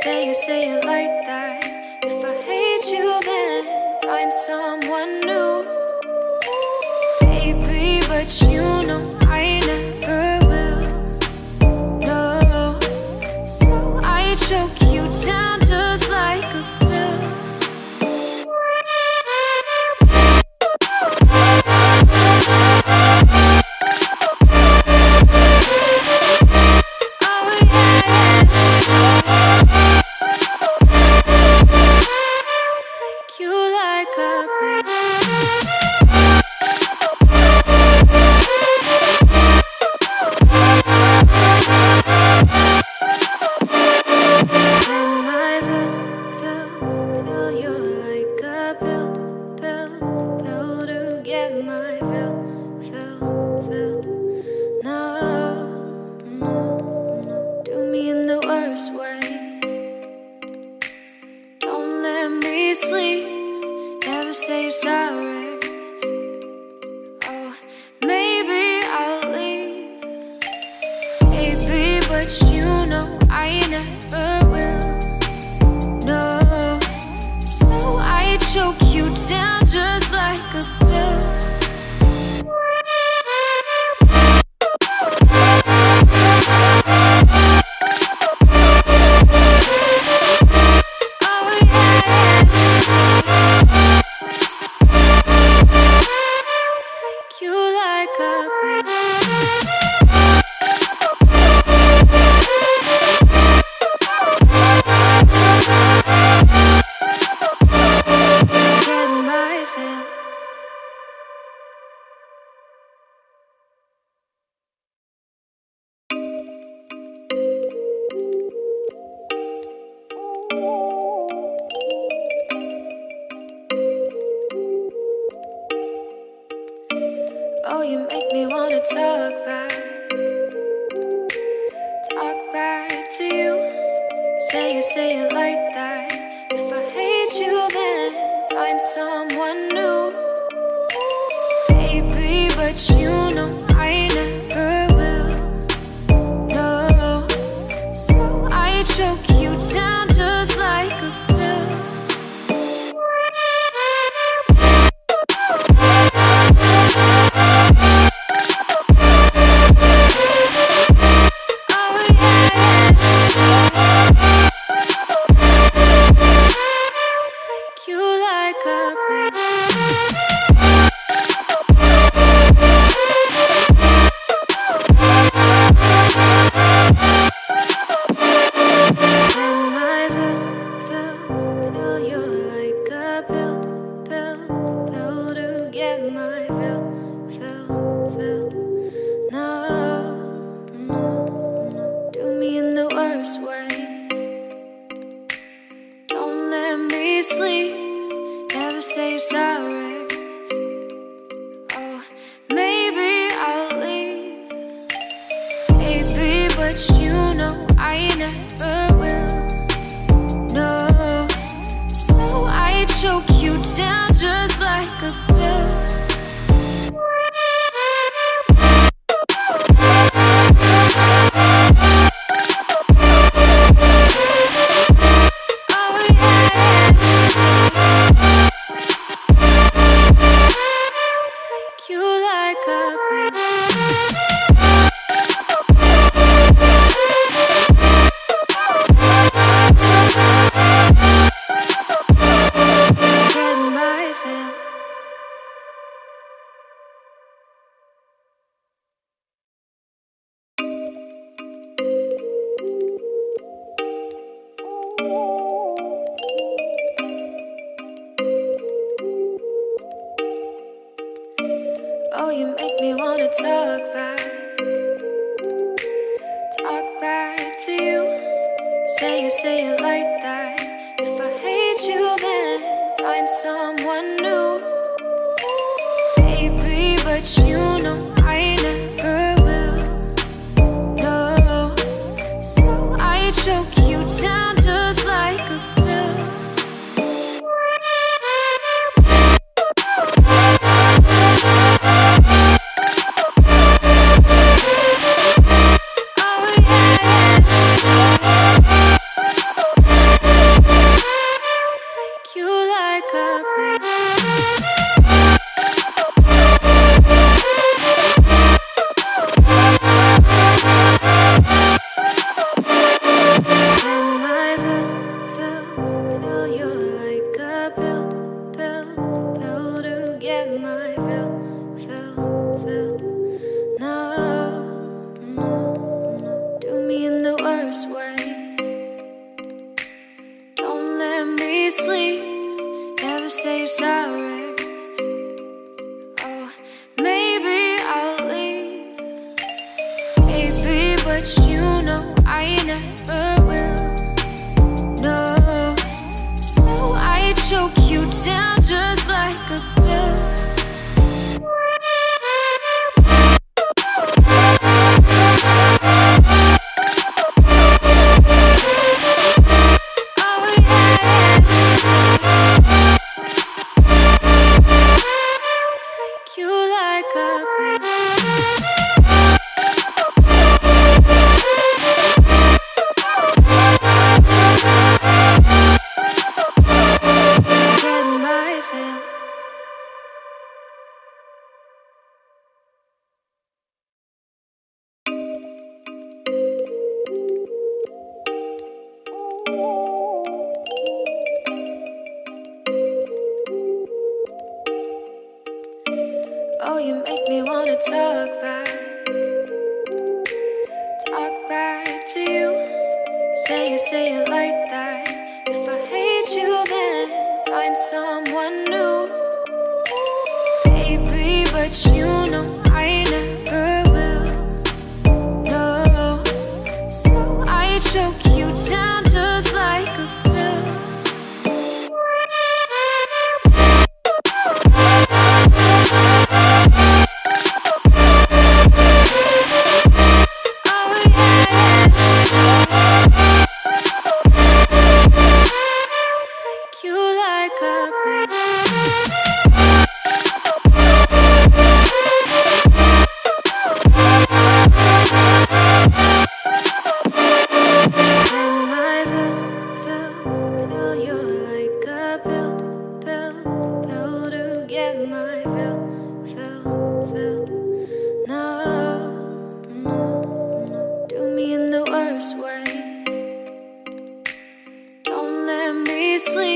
Say it like that. If I hate you, then find someone new. Baby, but you know I never will. No, so I choke you down just like a pill. Sleep, never say you're sorry. Oh, maybe I'll leave, baby, but you know I never will. No, so I choke you down just like a pill. Oh, you make me wanna talk back to you. Say it like that. If I hate you, then find someone new. Baby, but you know I never will. No, so I choke you down just like a pill. Sleep, never say you're sorry. Oh, maybe I'll leave, baby, but you know I never will. No, so I choke you down just like a pill. Oh, you make me wanna talk back to you. Say it like that. If I hate you, then find someone new. Baby, but you know I never will. No, so I choke you down just like a pill. sleep, never say you're sorry. Oh, maybe I'll leave, baby, but you know I never will. No, so I choke you down just like a pill. Oh, you make me wanna talk back to you. Say it like that. If I hate you, then find someone new, baby, but you know I never will. No, so I choke you down just like a pill. No, do me in the worst way.